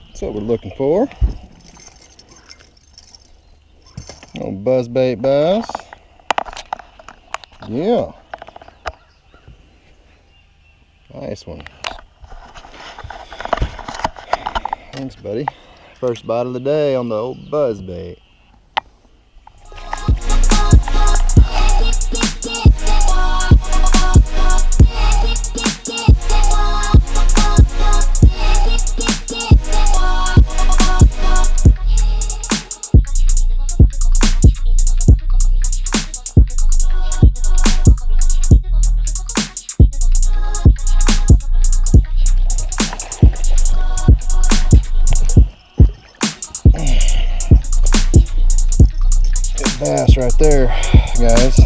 That's what we're looking for. Little buzzbait bass. Yeah. Nice one. Thanks, buddy. First bite of the day on the old buzzbait. Bass right there, guys.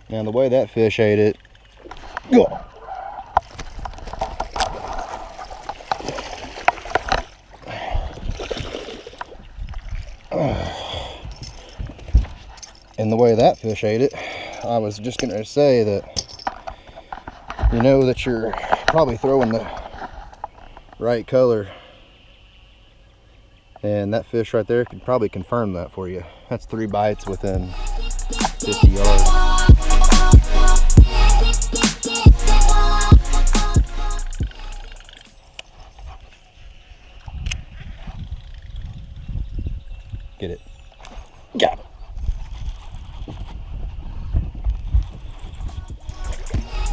Now the way that fish ate it, and the way that fish ate it, I was just going to say that you know that you're probably throwing the right color, and that fish right there could probably confirm that for you. That's 3 bites within 50 yards. Get it. Got it.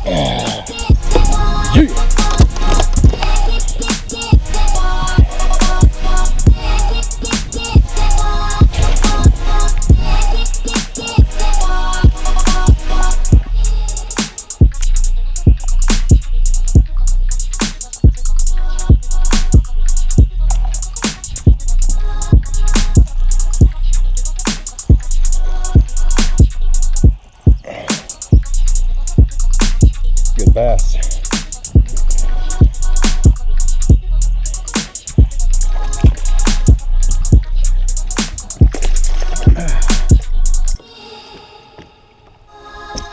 Yeah. Good bass.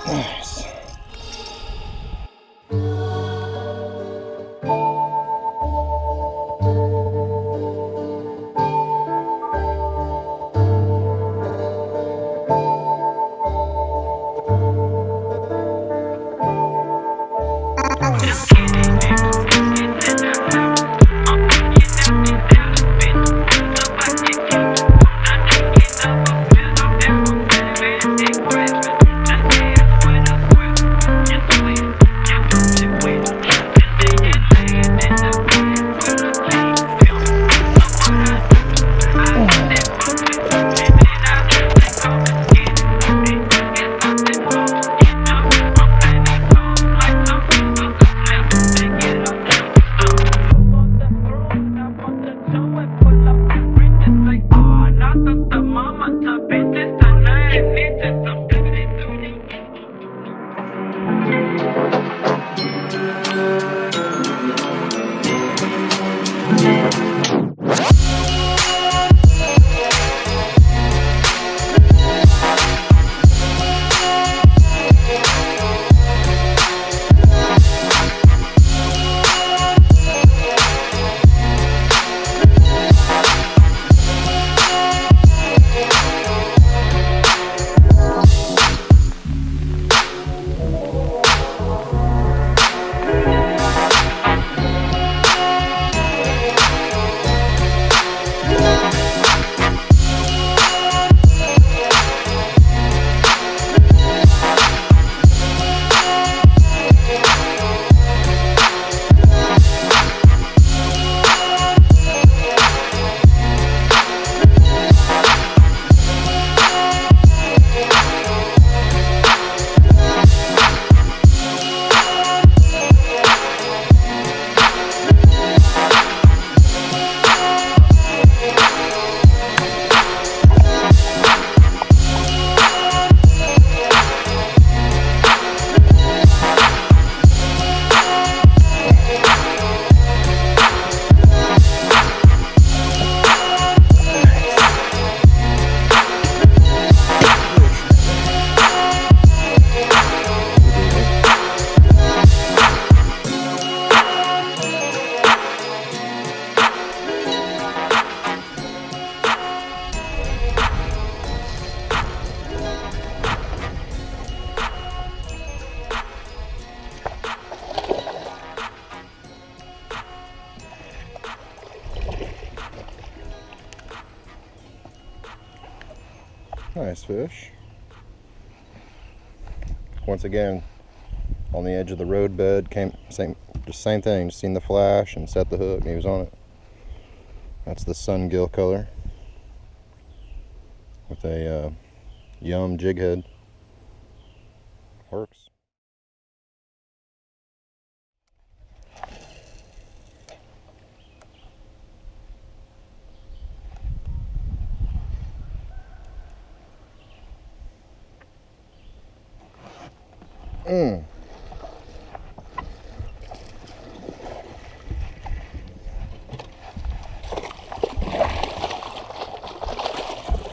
Nice. Nice fish. Once again, on the edge of the roadbed, same thing, just seen the flash and set the hook and he was on it. That's the sungill color with a yum jig head. Works.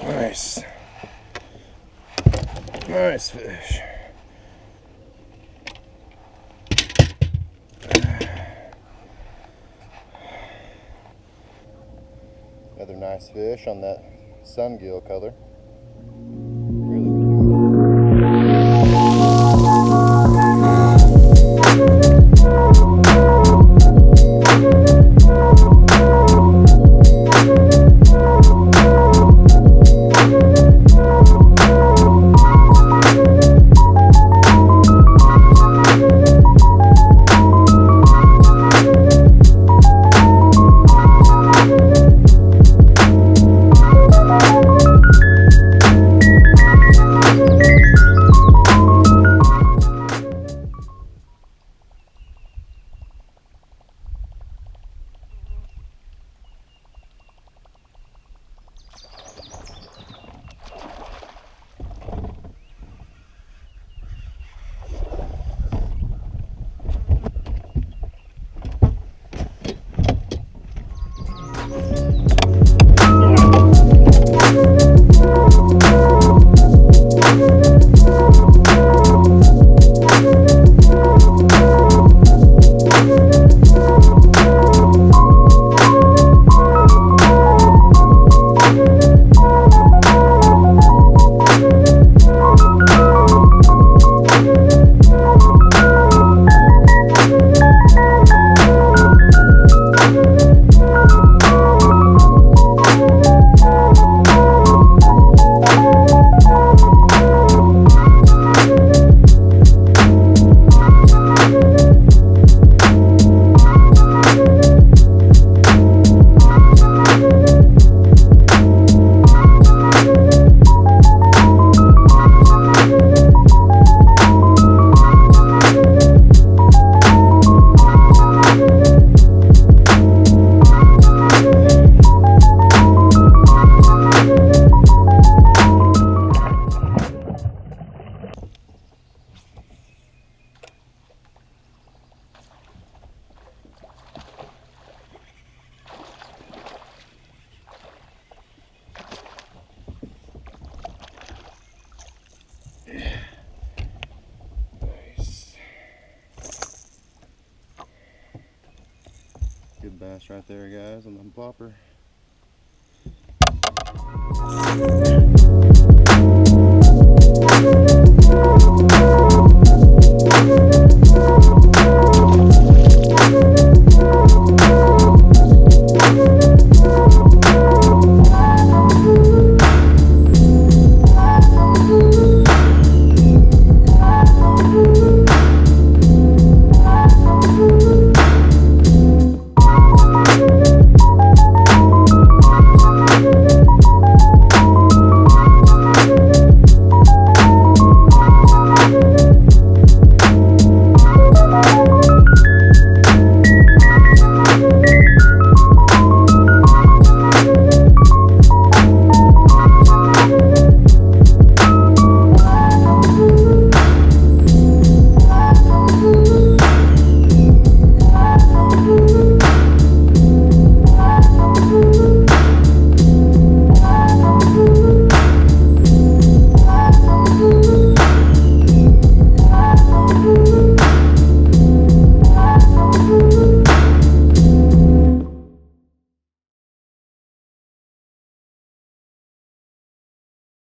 Nice. Nice fish. Another nice fish on that sungill color. Good bass right there, guys, on the plopper.